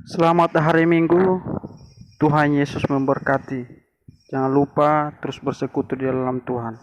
Selamat hari Minggu, Tuhan Yesus memberkati. Jangan lupa terus bersekutu di dalam Tuhan.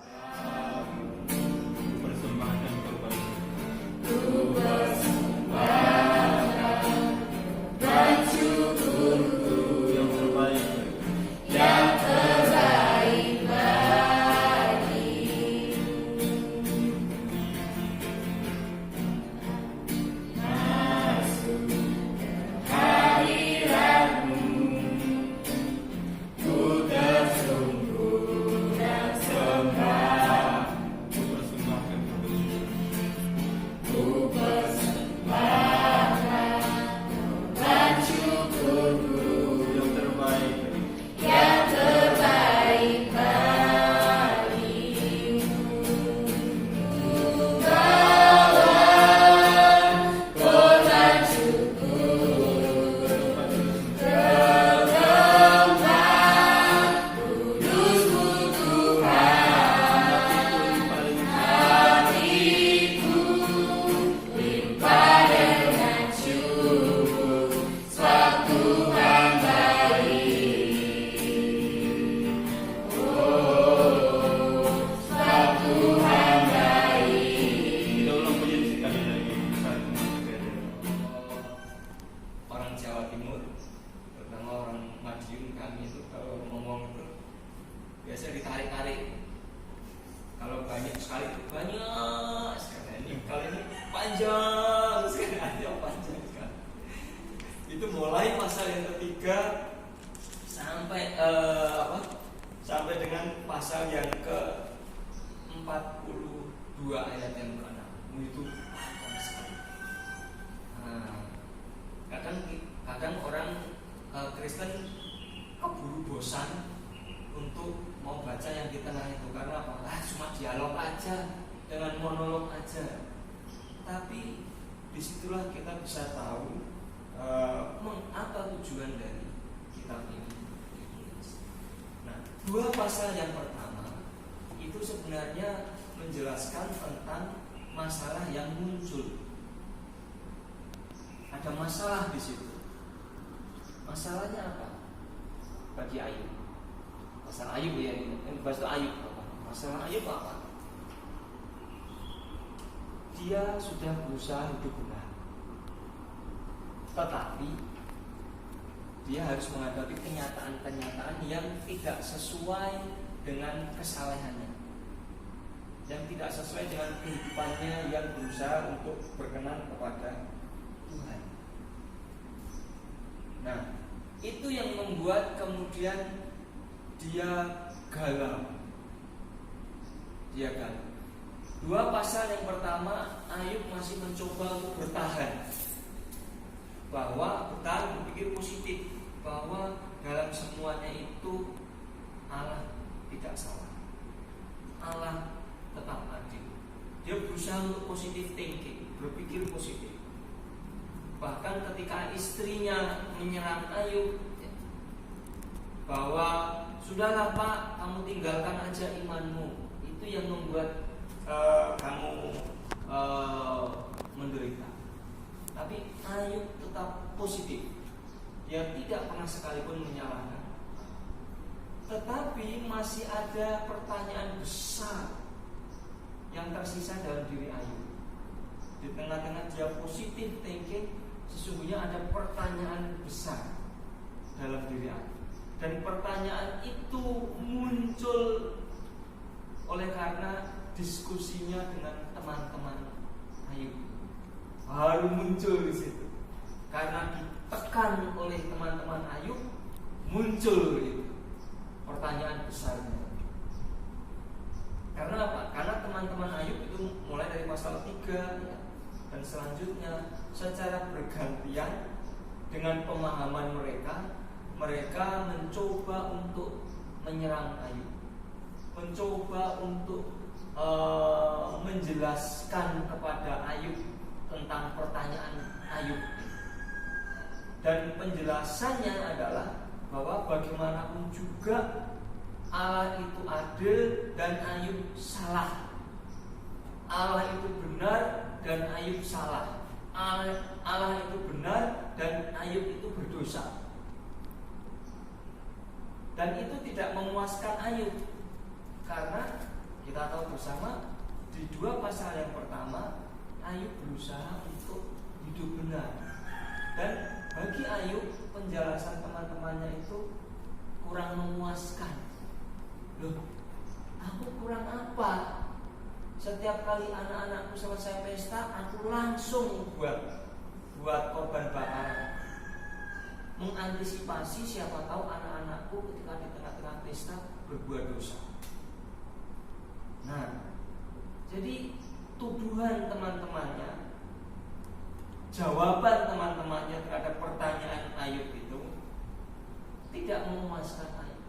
Sampai dengan pasal yang ke-42 ayat yang ke-6 itu panjang sekali. Kadang orang Kristen keburu bosan untuk mau baca yang di tengah itu karena apa? Cuma dialog aja, dengan monolog aja. Tapi disitulah kita bisa tahu apa tujuan dari kitab ini. Dua pasal yang pertama itu sebenarnya menjelaskan tentang masalah yang muncul. Ada masalah di situ. Masalahnya apa? Bagi Ayub. Masalah Ayub ya ini. Bahasa Ayub apa? Masalah Ayub apa? Dia sudah berusaha hidup benar, tetapi dia harus menghadapi kenyataan-kenyataan yang tidak sesuai dengan kesalehannya, yang tidak sesuai dengan kehidupannya yang berusaha untuk berkenan kepada Tuhan. Nah, itu yang membuat kemudian dia galau. Dua pasal yang pertama, Ayub masih mencoba untuk bertahan, bahwa berpikir positif, bahwa dalam semuanya itu Allah tidak salah, Allah tetap adil. Dia berusaha untuk positive thinking, berpikir positif. Bahkan ketika istrinya menyerang Ayub, bahwa sudahlah Pak, kamu tinggalkan aja imanmu, itu yang membuat kamu menderita. Tapi Ayub tetap positif. Dia tidak pernah sekalipun menyalahkan. Tetapi masih ada pertanyaan besar yang tersisa dalam diri Ayub. Di tengah-tengah dia positif thinking, sesungguhnya ada pertanyaan besar dalam diri Ayub. Dan pertanyaan itu muncul oleh karena diskusinya dengan teman-teman Ayub. Baru muncul di situ. Karena ditekan oleh teman-teman Ayub, muncul itu pertanyaan besarnya. Karena apa? Karena teman-teman Ayub itu mulai dari pasal 3 ya, dan selanjutnya secara bergantian dengan pemahaman mereka mencoba untuk menyerang Ayub, mencoba untuk menjelaskan kepada Ayub tentang pertanyaan Ayub. Dan penjelasannya adalah bahwa bagaimanapun juga Allah itu adil dan Ayub salah. Allah itu benar dan Ayub salah. Allah itu benar dan Ayub itu berdosa. berdosa. Dan itu tidak memuaskan Ayub, karena kita tahu bersama di 2 pasal yang pertama Ayub berusaha untuk hidup benar. Dan bagi Ayub penjelasan teman-temannya itu kurang memuaskan. Loh, aku kurang apa? Setiap kali anak-anakku selesai pesta, aku langsung buat korban bakaran. Mengantisipasi siapa tahu anak-anakku ketika di tengah-tengah pesta berbuat dosa. Nah, jadi tuduhan teman-temannya, jawaban teman-temannya terhadap pertanyaan Ayub itu tidak memuaskan Ayub.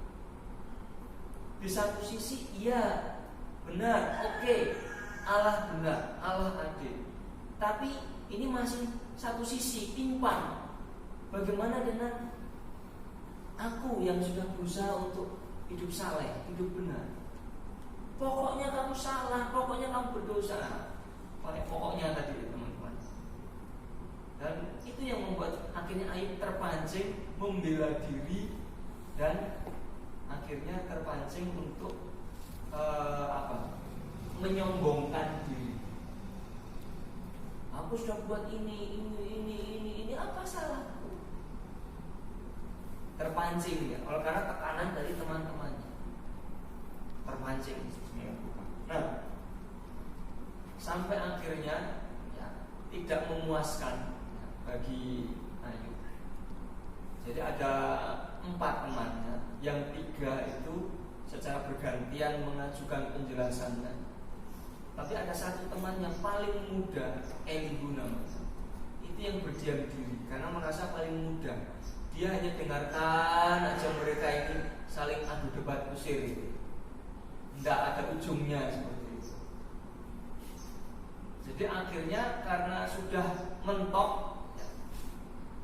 Di satu sisi, iya, benar, oke, Allah benar, Allah adil. Tapi ini masih satu sisi, timpang. Bagaimana dengan aku yang sudah berusaha untuk hidup saleh, hidup benar? Pokoknya kamu salah, pokoknya kamu berdosa. Pakai pokoknya tadi, teman-teman. Dan itu yang membuat akhirnya Ayub terpancing membela diri dan akhirnya terpancing untuk menyombongkan diri. Aku sudah buat ini, apa salahku? Terpancing ya, oleh karena tekanan dari teman-temannya. Terpancing. Nah, sampai akhirnya ya, tidak memuaskan ya, bagi Ayub. Jadi ada 4 temannya, yang 3 itu secara bergantian mengajukan penjelasannya. Tapi ada 1 teman yang paling muda, Elihu namanya. Itu yang berdiam diri karena merasa paling muda. Dia hanya dengarkan aja mereka ini saling adu debat kusir. Tidak ada ujungnya seperti itu. Jadi akhirnya karena sudah mentok ya,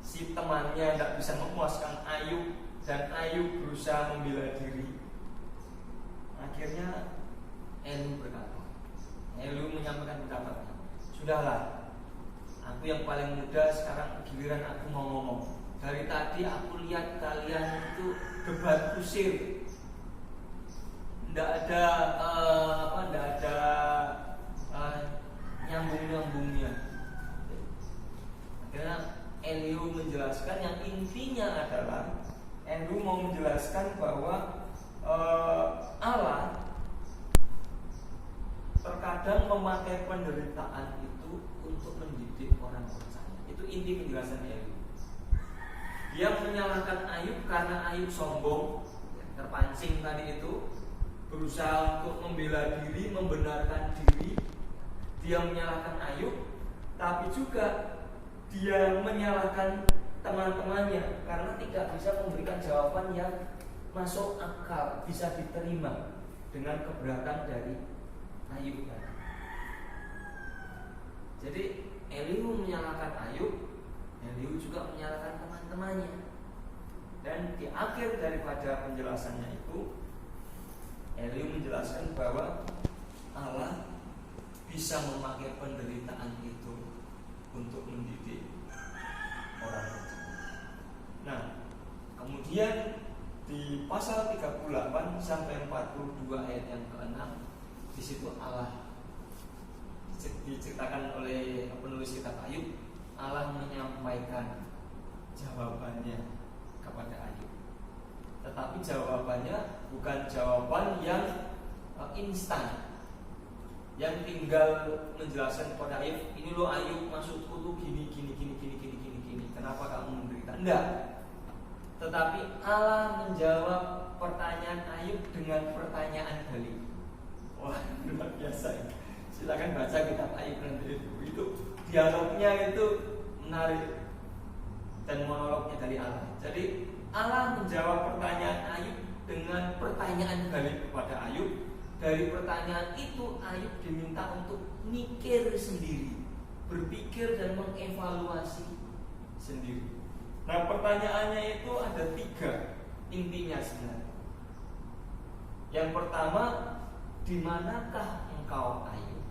si temannya tidak bisa memuaskan Ayub dan Ayub berusaha membela diri. Akhirnya Elihu berkata, Elihu menyampaikan pendapatnya, sudahlah, aku yang paling muda, sekarang giliran aku mau ngomong. Dari tadi aku lihat kalian itu debat kusir, tidak ada nyambung-nyambungnya. Akhirnya Elihu menjelaskan yang intinya adalah Elihu mau menjelaskan bahwa Allah terkadang memakai penderitaan itu untuk mendidik orang percaya. Itu inti penjelasan Elihu. Dia menyalahkan Ayub karena Ayub sombong, terpancing tadi itu, berusaha untuk membela diri, membenarkan diri. Dia menyalahkan Ayub, tapi juga dia menyalahkan teman-temannya karena tidak bisa memberikan jawaban yang masuk akal, bisa diterima dengan keberatan dari Ayub. Jadi Elihu menyalahkan Ayub, Elihu juga menyalahkan teman-temannya. Dan di akhir daripada penjelasannya itu, Elihu menjelaskan bahwa Allah bisa memakai penderitaan itu untuk mendidik orang percaya. Nah, kemudian di pasal 38 sampai 42 ayat yang ke-6, di situ Allah diceritakan oleh penulis kitab Ayub. Allah menyampaikan jawabannya kepada Ayub. Tetapi jawabannya bukan jawaban yang instan, yang tinggal menjelaskan kepada Ayub, ini loh Ayub, maksudku tuh gini. Kenapa kamu menderita? Enggak. Tetapi Allah menjawab pertanyaan Ayub dengan pertanyaan balik. Wah, luar biasa ya. Silakan baca kitab Ayub nanti itu dialognya itu menarik dan monolognya dari Allah. Jadi Allah menjawab pertanyaan Ayub dengan pertanyaan balik kepada Ayub. Dari pertanyaan itu Ayub diminta untuk mikir sendiri, berpikir dan mengevaluasi sendiri. Nah, pertanyaannya itu ada 3 intinya sebenarnya. Yang pertama, di manakah engkau Ayub?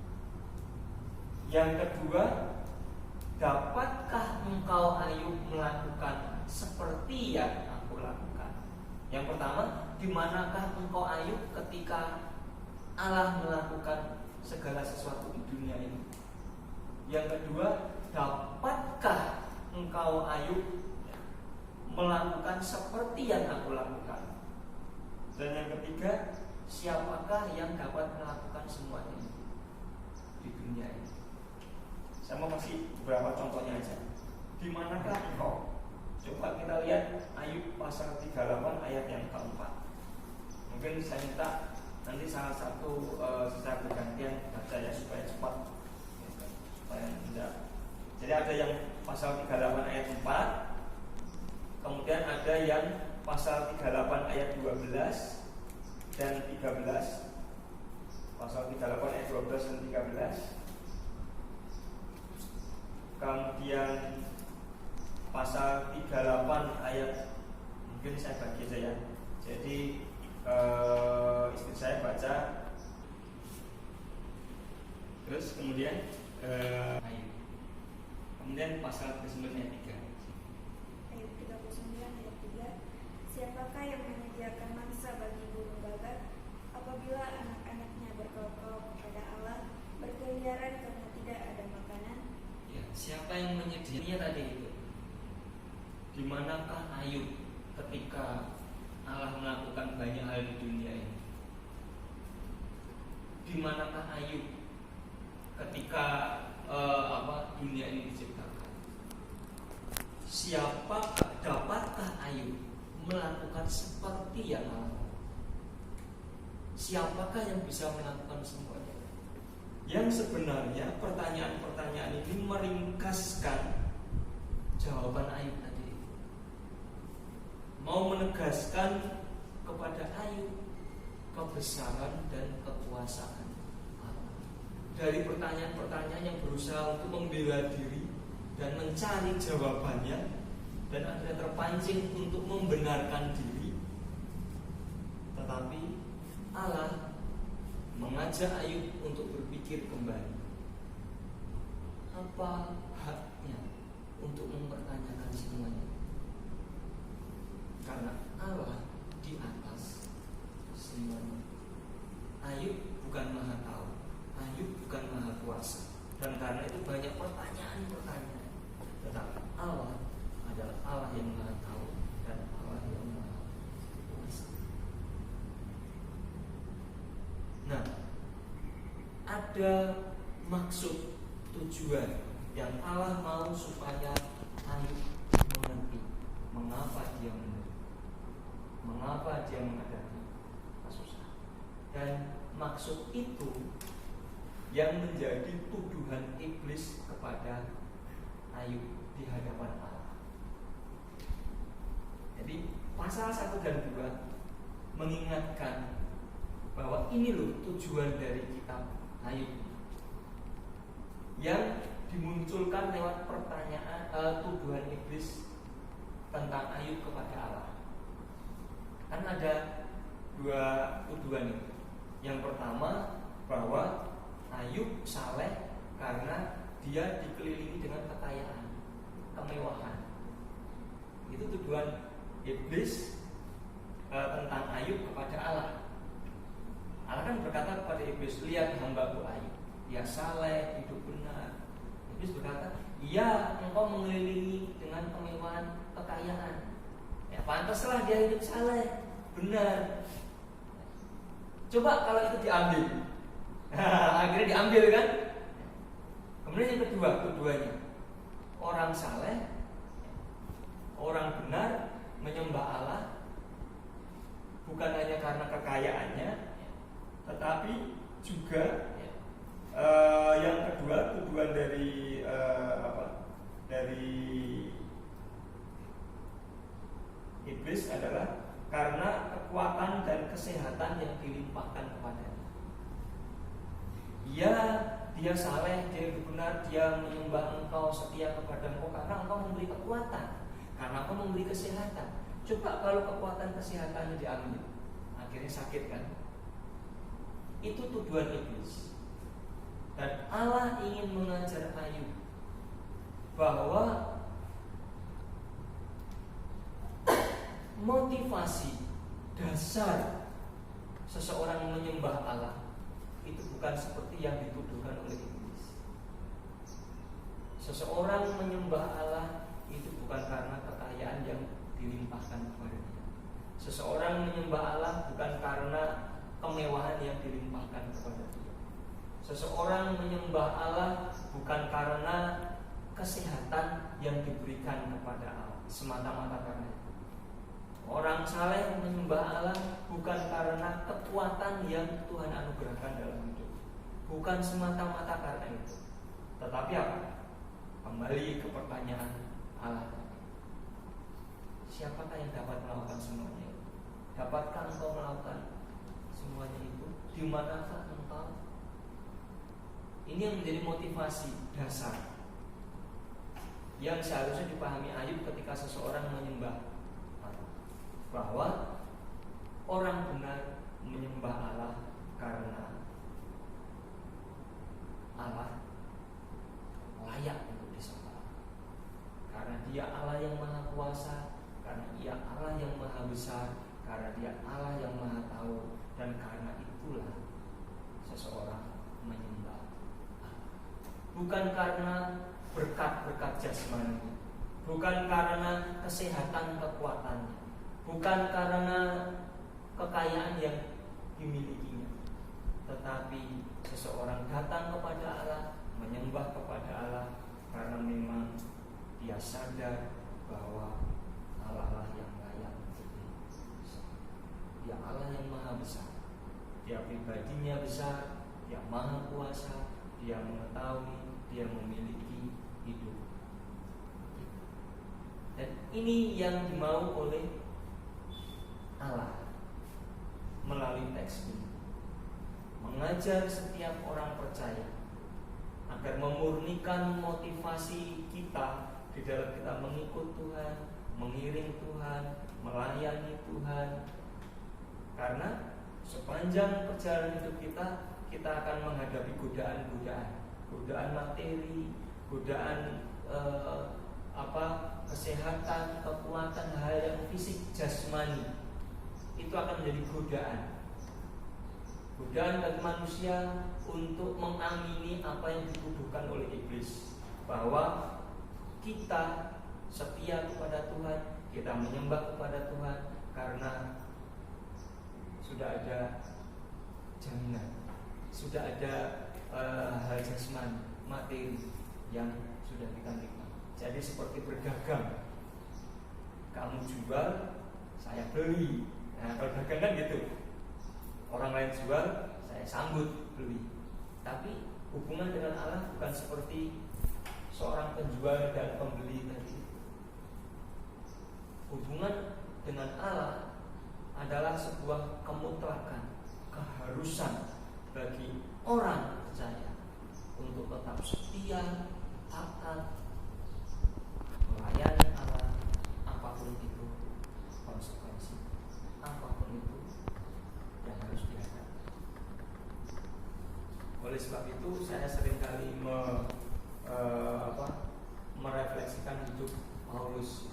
Yang kedua, dapatkah engkau Ayub melakukan seperti yang aku lakukan. Yang pertama, di manakah engkau Ayub ketika Allah melakukan segala sesuatu di dunia ini? Yang kedua, dapatkah engkau Ayub melakukan seperti yang aku lakukan? Dan yang ketiga, siapakah yang dapat melakukan semuanya di dunia ini? Saya mau kasih beberapa contohnya aja. Di manakah engkau? Coba kita lihat Ayub pasal 38 ayat yang keempat. Mungkin saya minta nanti salah satu secara bergantian baca ya supaya cepat, supaya tidak. Jadi ada yang pasal 38 ayat 4, kemudian ada yang pasal 38 ayat 12 dan 13. Pasal 38 ayat 12 dan 13. Kemudian pasal 38 ayat, mungkin saya bagi aja ya. Jadi istri saya baca, terus kemudian kemudian pasal ke-9 ayat 3. Ayat 39 ayat 3. Siapakah yang menyediakan mangsa bagi burung gagak apabila anak-anaknya berkelok-kelok kepada Allah, berkeliaran karena tidak ada makanan? Ya, siapa yang menyediakannya tadi itu? Di manakah Ayub ketika Allah melakukan banyak hal di dunia ini? Di manakah Ayub ketika dunia ini diciptakan? Dapatkah Ayub melakukan seperti yang Allah? Siapakah yang bisa melakukan semuanya? Yang sebenarnya pertanyaan-pertanyaan ini meringkaskan jawaban Ayub tadi. Mau menegaskan kepada Ayub kebesaran dan kekuasaan Allah. Dari pertanyaan-pertanyaan yang berusaha untuk membela diri dan mencari jawabannya, dan akhirnya terpancing untuk membenarkan diri, tetapi Allah mengajak Ayub untuk berpikir kembali. Apa haknya untuk mempertanyakan semuanya? Karena Allah di atas semuanya. Ayub bukan maha tahu, Ayub bukan maha kuasa, dan karena itu banyak pertanyaan-pertanyaan. Tetapi Allah adalah Allah yang maha tahu dan Allah yang maha kuasa. Nah, ada maksud, tujuan yang Allah mau supaya Ayub mengerti mengapa dia menderita, mengapa dia menghadapi kesusahan. Dan maksud itu yang menjadi tuduhan iblis kepada Ayub di hadapan Allah. Jadi pasal 1 dan 2 mengingatkan bahwa ini loh tujuan dari kitab Ayub yang dimunculkan lewat pertanyaan tuduhan iblis tentang Ayub kepada Allah. Kan ada dua tuduhan itu. Yang pertama, bahwa Ayub saleh karena dia dikelilingi dengan kekayaan, kemewahan. Itu tuduhan iblis tentang Ayub kepada Allah. Allah kan berkata kepada iblis, lihat hamba-Ku Ayub, dia saleh, hidup benar. Iblis berkata, iya, engkau mengelilingi dengan kemewahan, kekayaan. Ya pantaslah dia hidup saleh, benar. Coba kalau itu diambil. Akhirnya diambil kan. Kemudian yang kedua, keduanya, orang saleh, orang benar, menyembah Allah bukan hanya karena kekayaannya, tetapi juga yang kedua, tuduhan dari dari iblis adalah karena kekuatan dan kesehatan yang dilimpahkan kepadanya. Ya, dia saleh, dia benar, dia menyembah engkau, setia kepada engkau karena engkau memberi kekuatan, karena engkau memberi kesehatan. Coba kalau kekuatan kesehatannya diambil, akhirnya sakit kan? Itu tuduhan iblis. Dan Allah ingin mengajar Ayub bahwa motivasi dasar seseorang menyembah Allah itu bukan seperti yang dituduhkan oleh iblis. Seseorang menyembah Allah itu bukan karena kekayaan yang dilimpahkan kepadanya. Seseorang menyembah Allah bukan karena kemewahan yang dilimpahkan kepada dia. Seseorang menyembah Allah bukan karena kesehatan yang diberikan kepada Allah, semata-mata karena itu. Orang saleh menyembah Allah bukan karena kekuatan yang Tuhan anugerahkan dalam hidup, bukan semata-mata karena itu. Tetapi apa? Kembali ke pertanyaan Allah. Siapakah yang dapat melakukan semuanya itu? Dapatkah engkau melakukan semuanya itu? Di manakah engkau? Ini yang menjadi motivasi dasar yang seharusnya dipahami Ayub ketika seseorang menyembah Allah, bahwa orang benar menyembah Allah karena Allah layak untuk disembah, karena Dia Allah yang maha kuasa, karena Dia Allah yang maha besar, karena Dia Allah yang maha tahu, dan karena itulah seseorang menyembah Allah. Bukan karena berkat-berkat jasmani, bukan karena kesehatan kekuatannya, bukan karena kekayaan yang dimilikinya, tetapi seseorang datang kepada Allah, menyembah kepada Allah karena memang dia sadar bahwa Allah lah yang layak untuk disembah. Dia Allah yang maha besar, Dia pribadinya besar, Dia maha kuasa, Dia mengetahui, Dia memiliki hidup. Dan ini yang dimau oleh Allah melalui teks ini, mengajar setiap orang percaya agar memurnikan motivasi kita di dalam kita mengikut Tuhan, mengiring Tuhan, melayani Tuhan. Karena sepanjang perjalanan hidup kita akan menghadapi godaan materi, godaan kesehatan, kekuatan, hal yang fisik, jasmani. Itu akan menjadi godaan bagi manusia untuk mengamini apa yang dituduhkan oleh iblis, bahwa kita setia kepada Tuhan, kita menyembah kepada Tuhan karena sudah ada jaminan, sudah ada hal jasmani, materi yang sudah kita nikmati. Jadi seperti berdagang, kamu jual, saya beli. Nah, kalau dagang kan gitu, orang lain jual, saya sambut beli. Tapi hubungan dengan Allah bukan seperti seorang penjual dan pembeli tadi. Hubungan dengan Allah adalah sebuah kemutlakan, keharusan bagi orang percaya untuk tetap setia, taat, melayani Allah, apapun itu konsekuensi, apapun itu yang harus dihadapi. Oleh sebab itu saya seringkali merefleksikan hidup Paulus.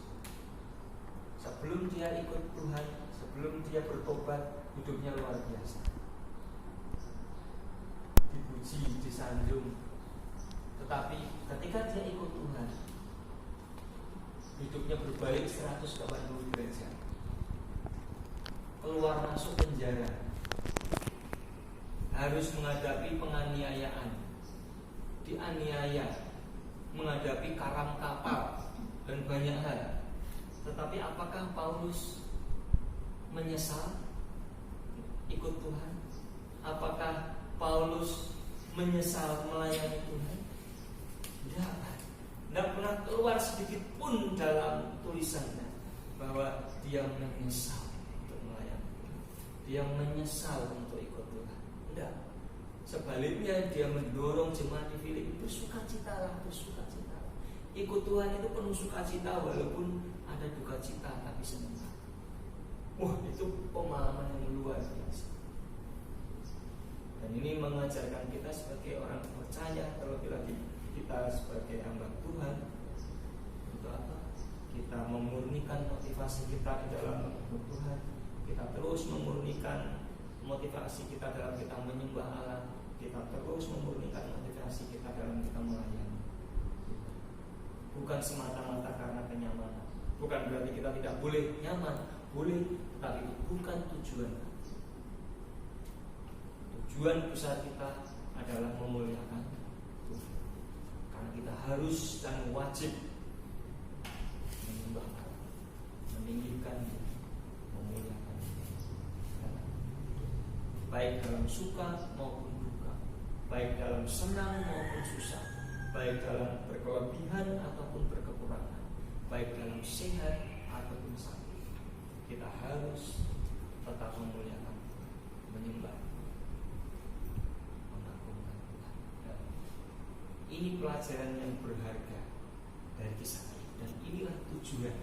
Sebelum dia ikut Tuhan, sebelum dia bertobat, hidupnya luar biasa, dipuji, disanjung. Tetapi ketika dia ikut Tuhan, hidupnya berbalik 180 derajat. Keluar masuk penjara, harus menghadapi penganiayaan, dianiaya, menghadapi karam kapal dan banyak hal. Tetapi apakah Paulus menyesal ikut Tuhan? Apakah Paulus menyesal melayani Tuhan? Tidak pernah keluar sedikit pun dalam tulisannya bahwa dia menyesal untuk melayani Tuhan, dia menyesal untuk ikut Tuhan. Tidak. Sebaliknya dia mendorong jemaat di Filipi, bersukacitalah. Ikut Tuhan itu penuh sukacita, walaupun ada duka cita tapi sebentar. Wah, itu pemahaman yang luar biasa. Dan ini mengajarkan kita sebagai orang percaya, terlebih lagi kita sebagai hamba Tuhan, untuk apa? kita memurnikan motivasi kita di dalam menyembah Tuhan, kita terus memurnikan motivasi kita dalam kita menyembah Allah, kita terus memurnikan motivasi kita dalam kita melayani. Bukan semata-mata karena kenyamanan. Bukan berarti kita tidak boleh nyaman, boleh, tapi itu bukan tujuan. Tujuan besar kita adalah memuliakan Tuhan. Karena kita harus dan wajib menyembah Allah, meninggikan Dia, memuliakan Dia. Baik dalam suka maupun duka, baik dalam senang maupun susah, baik dalam berkelebihan ataupun berkekurangan, baik dalam sehat ataupun sakit, kita harus tetap memuliakan, menyembah, mengagungkan Tuhan. Dan ini pelajaran yang berharga dari kisah ini, dan inilah tujuan